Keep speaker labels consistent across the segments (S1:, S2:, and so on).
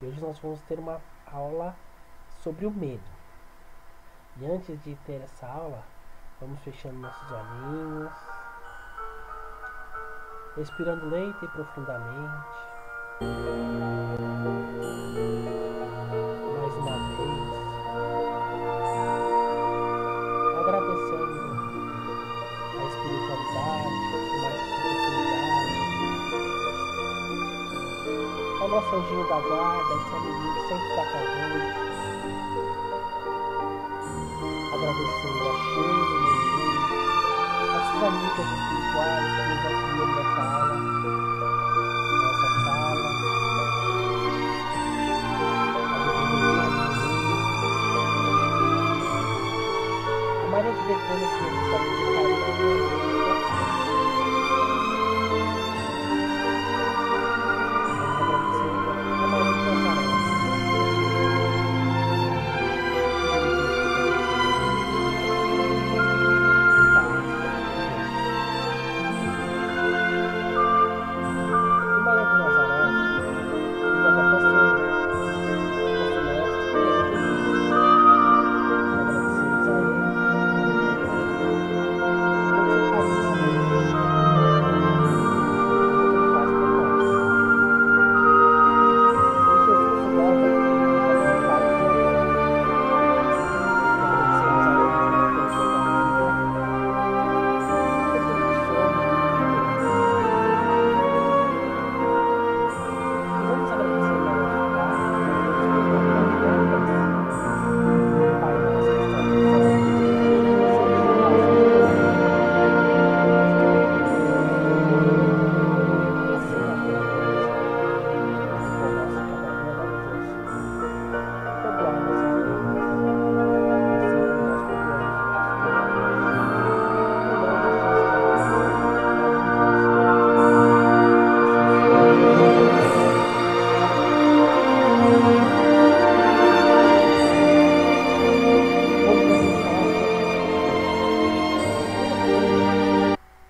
S1: Hoje nós vamos ter uma aula sobre o medo. E antes de ter essa aula, vamos fechando nossos olhinhos, respirando lenta e profundamente. Mais uma vez, agradecendo a espiritualidade, mais essa oportunidade, ao nosso anjinho da guarda, esse amiguinho que sempre está com a gente. Agradecendo a Sheila, essas amigas espirituais que nos auxiliam nessa aula, nessa sala, a Maria de Betânia que nos está de carinho.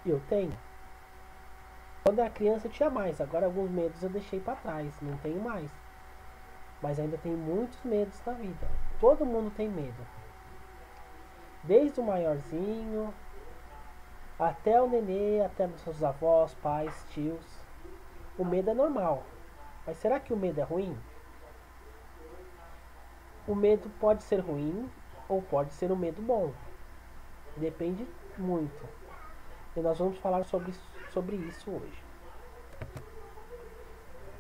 S1: Eu tenho. Quando era criança eu tinha mais, agora alguns medos eu deixei para trás, não tenho mais. Mas ainda tenho muitos medos na vida. Todo mundo tem medo. Desde o maiorzinho até o nenê, até os seus avós, pais, tios. O medo é normal. Mas será que o medo é ruim? O medo pode ser ruim ou pode ser um medo bom. Depende muito. E nós vamos falar sobre isso hoje.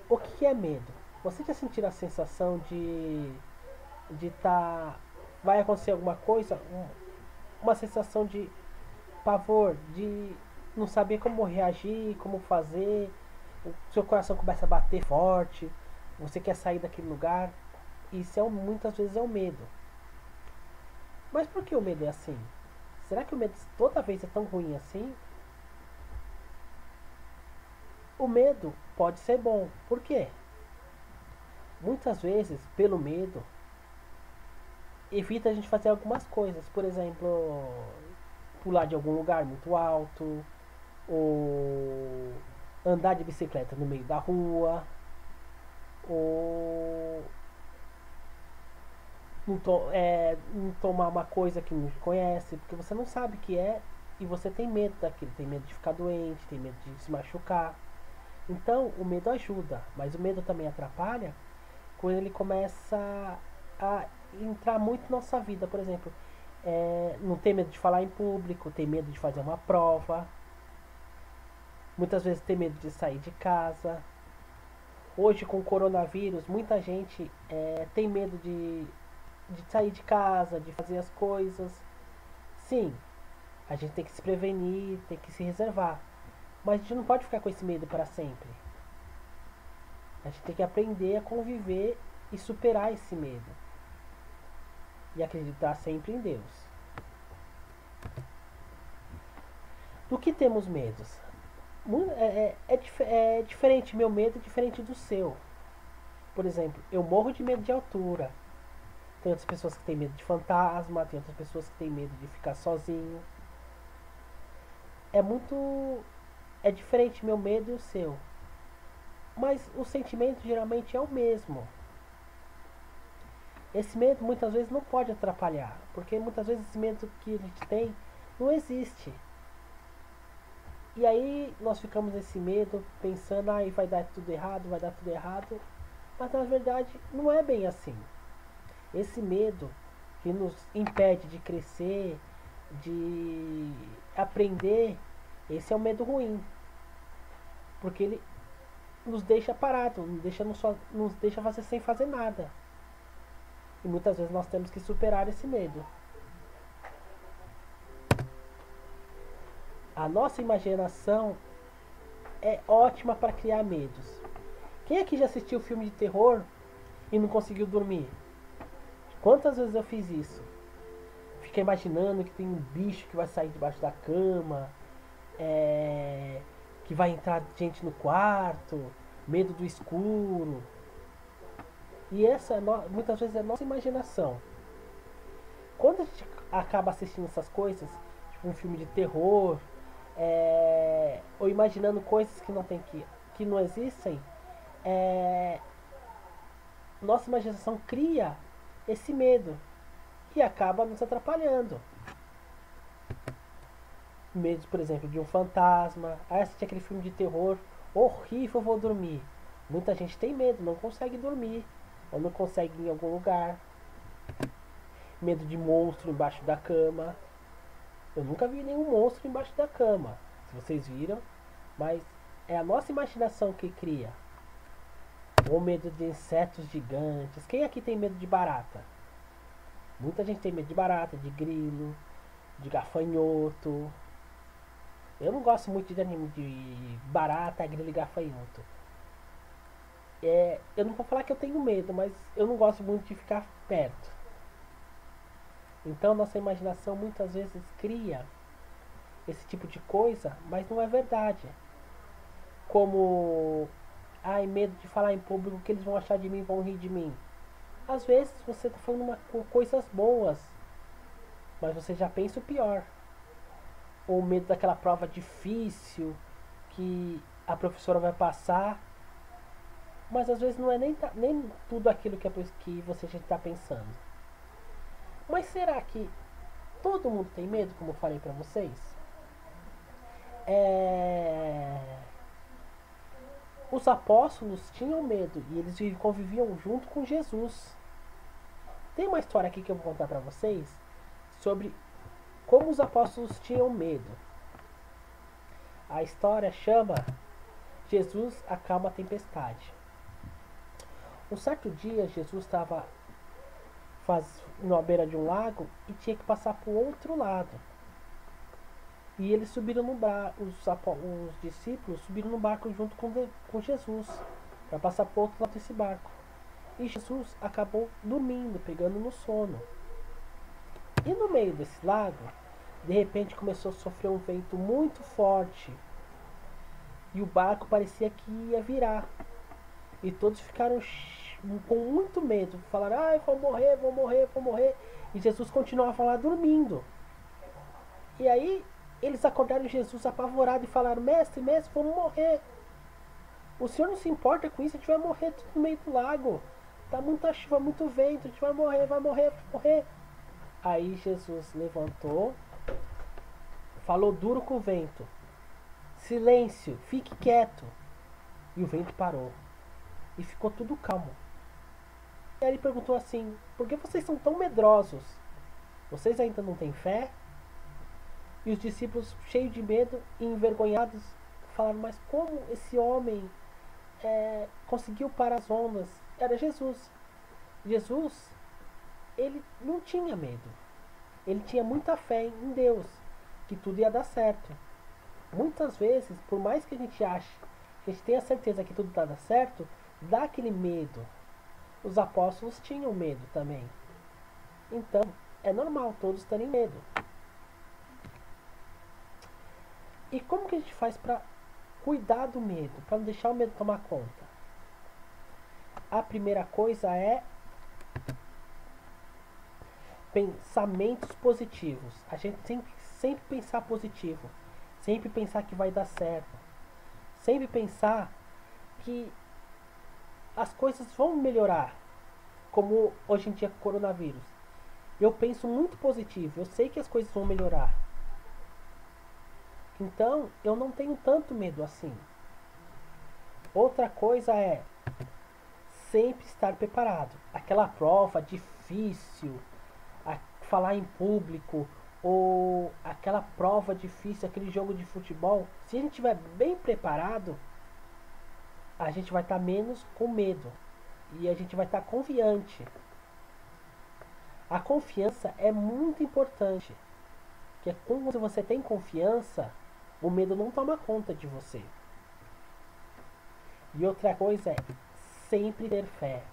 S1: O que é medo? Você já sentiu a sensação de vai acontecer alguma coisa, uma sensação de pavor, de não saber como reagir, como fazer, o seu coração começa a bater forte, você quer sair daquele lugar, isso muitas vezes é o medo. Mas por que o medo é assim? Será que o medo toda vez é tão ruim assim? O medo pode ser bom. Por quê? Muitas vezes, pelo medo, evita a gente fazer algumas coisas. Por exemplo, pular de algum lugar muito alto, ou andar de bicicleta no meio da rua, ou não tomar uma coisa que não conhece, porque você não sabe o que é e você tem medo daquilo, tem medo de ficar doente, tem medo de se machucar. Então o medo ajuda, mas o medo também atrapalha quando ele começa a entrar muito na nossa vida. Por exemplo, não tem medo de falar em público, tem medo de fazer uma prova, muitas vezes tem medo de sair de casa. Hoje com o coronavírus, muita gente tem medo de sair de casa, de fazer as coisas. Sim, a gente tem que se prevenir, tem que se reservar. Mas a gente não pode ficar com esse medo para sempre. A gente tem que aprender a conviver e superar esse medo. E acreditar sempre em Deus. Do que temos medos? É diferente, meu medo é diferente do seu. Por exemplo, eu morro de medo de altura. Tem outras pessoas que têm medo de fantasma, tem outras pessoas que têm medo de ficar sozinho. É diferente meu medo e o seu. Mas o sentimento geralmente é o mesmo. Esse medo muitas vezes não pode atrapalhar, porque muitas vezes esse medo que a gente tem não existe. E aí nós ficamos nesse medo, pensando, ai, vai dar tudo errado, vai dar tudo errado. Mas na verdade não é bem assim. Esse medo que nos impede de crescer, de aprender, esse é o medo ruim. Porque ele nos deixa parado, nos deixa fazer sem fazer nada. E muitas vezes nós temos que superar esse medo. A nossa imaginação é ótima para criar medos. Quem aqui já assistiu filme de terror e não conseguiu dormir? Quantas vezes eu fiz isso? Fica imaginando que tem um bicho que vai sair debaixo da cama, que vai entrar gente no quarto, medo do escuro. E essa muitas vezes é a nossa imaginação. Quando a gente acaba assistindo essas coisas, tipo um filme de terror, ou imaginando coisas que que não existem, nossa imaginação cria esse medo e acaba nos atrapalhando. Medo, por exemplo, de um fantasma. Aí assistir aquele filme de terror horrível, vou dormir. Muita gente tem medo, não consegue dormir, ou não consegue ir em algum lugar. Medo de monstro embaixo da cama. Eu nunca vi nenhum monstro embaixo da cama, se vocês viram, mas é a nossa imaginação que cria. Ou medo de insetos gigantes. Quem aqui tem medo de barata? Muita gente tem medo de barata, de grilo, de gafanhoto. Eu não gosto muito de anime de barata, grilo e gafanhoto. Eu não vou falar que eu tenho medo, mas eu não gosto muito de ficar perto. Então nossa imaginação muitas vezes cria esse tipo de coisa, mas não é verdade. Como, ai, medo de falar em público, o que eles vão achar de mim, vão rir de mim. Às vezes você está falando coisas boas, mas você já pensa o pior. Ou medo daquela prova difícil que a professora vai passar, mas às vezes não é nem tudo aquilo que você já está pensando. Mas será que todo mundo tem medo, como eu falei pra vocês? Os apóstolos tinham medo e eles conviviam junto com Jesus. Tem uma história aqui que eu vou contar pra vocês sobre como os apóstolos tinham medo. A história chama Jesus acalma a tempestade. Um certo dia Jesus estava na beira de um lago e tinha que passar para o outro lado. E eles subiram no barco, os discípulos subiram no barco junto com Jesus para passar para o outro lado desse barco. E Jesus acabou dormindo, pegando no sono. E no meio desse lago, de repente começou a sofrer um vento muito forte. E o barco parecia que ia virar. E todos ficaram com muito medo. Falaram, ai, vou morrer, vou morrer, vou morrer. E Jesus continuava lá dormindo. E aí eles acordaram Jesus apavorado e falaram, mestre, mestre, vamos morrer. O senhor não se importa com isso, a gente vai morrer tudo no meio do lago. Tá muita chuva, muito vento, a gente vai morrer, vai morrer, vai morrer. Aí Jesus levantou, falou duro com o vento. Silêncio, fique quieto. E o vento parou. E ficou tudo calmo. E aí ele perguntou assim, por que vocês são tão medrosos? Vocês ainda não têm fé? E os discípulos, cheios de medo e envergonhados, falaram, mas como esse homem conseguiu parar as ondas? Era Jesus. Jesus, ele não tinha medo. Ele tinha muita fé em Deus, que tudo ia dar certo. Muitas vezes, por mais que a gente ache, que a gente tenha certeza que tudo dá certo, dá aquele medo. Os apóstolos tinham medo também. Então, é normal todos terem medo. E como que a gente faz para cuidar do medo, para não deixar o medo tomar conta? A primeira coisa é pensamentos positivos. A gente tem que sempre pensar positivo, sempre pensar que vai dar certo, sempre pensar que as coisas vão melhorar. como hoje em dia com o coronavírus. Eu penso muito positivo, eu sei que as coisas vão melhorar. Então, eu não tenho tanto medo assim. Outra coisa é sempre estar preparado. Aquela prova difícil, falar em público, ou aquela prova difícil, aquele jogo de futebol, se a gente estiver bem preparado, a gente vai estar menos com medo e a gente vai estar confiante. A confiança é muito importante, porque quando você tem confiança, o medo não toma conta de você. E outra coisa é sempre ter fé,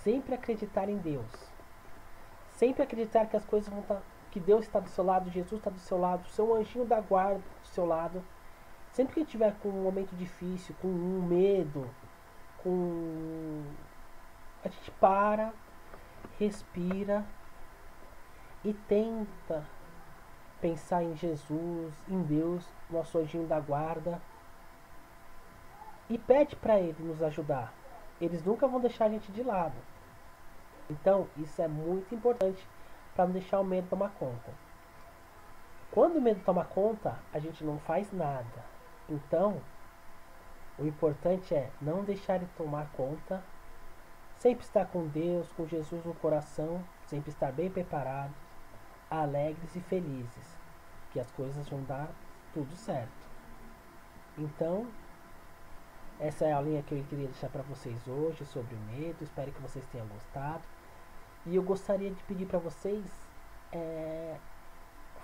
S1: sempre acreditar em Deus, sempre acreditar que as coisas vão estar, que Deus está do seu lado, Jesus está do seu lado, o seu anjinho da guarda do seu lado. Sempre que estiver com um momento difícil, com um medo, a gente para, respira e tenta pensar em Jesus, em Deus, nosso anjinho da guarda, e pede para Ele nos ajudar. Eles nunca vão deixar a gente de lado. Então, isso é muito importante para não deixar o medo tomar conta. Quando o medo toma conta, a gente não faz nada. Então, o importante é não deixar ele tomar conta, sempre estar com Deus, com Jesus no coração, sempre estar bem preparados, alegres e felizes, que as coisas vão dar tudo certo. Então, essa é a linha que eu queria deixar para vocês hoje sobre o medo. Espero que vocês tenham gostado. E eu gostaria de pedir para vocês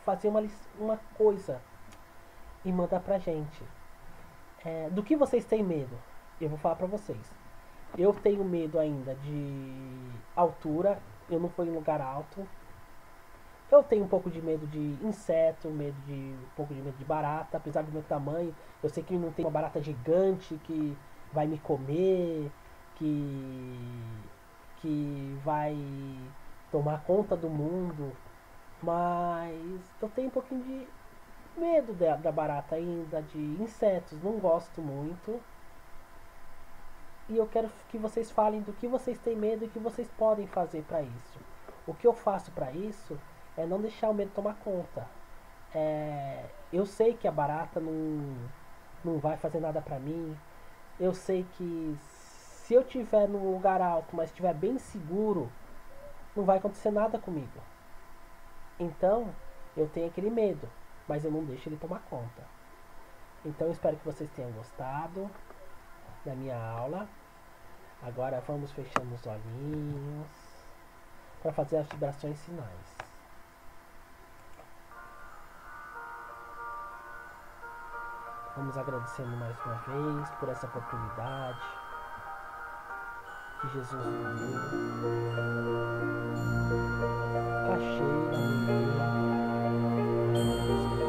S1: fazer uma coisa e mandar pra gente. Do que vocês têm medo? Eu vou falar pra vocês. Eu tenho medo ainda de altura. Eu não fui em lugar alto. Eu tenho um pouco de medo de inseto, um pouco de medo de barata, apesar do meu tamanho. Eu sei que não tem uma barata gigante que vai me comer, que vai tomar conta do mundo. Mas eu tenho um pouquinho de medo da barata ainda, de insetos, não gosto muito. E eu quero que vocês falem do que vocês têm medo e o que vocês podem fazer para isso. O que eu faço para isso é não deixar o medo tomar conta. Eu sei que a barata não vai fazer nada pra mim. Eu sei que se eu estiver num lugar alto, mas estiver bem seguro, não vai acontecer nada comigo. Então, eu tenho aquele medo, mas eu não deixo ele tomar conta. Então, eu espero que vocês tenham gostado da minha aula. Agora vamos fechando os olhinhos para fazer as vibrações sinais. Vamos agradecendo mais uma vez por essa oportunidade que Jesus nos deu. Achei a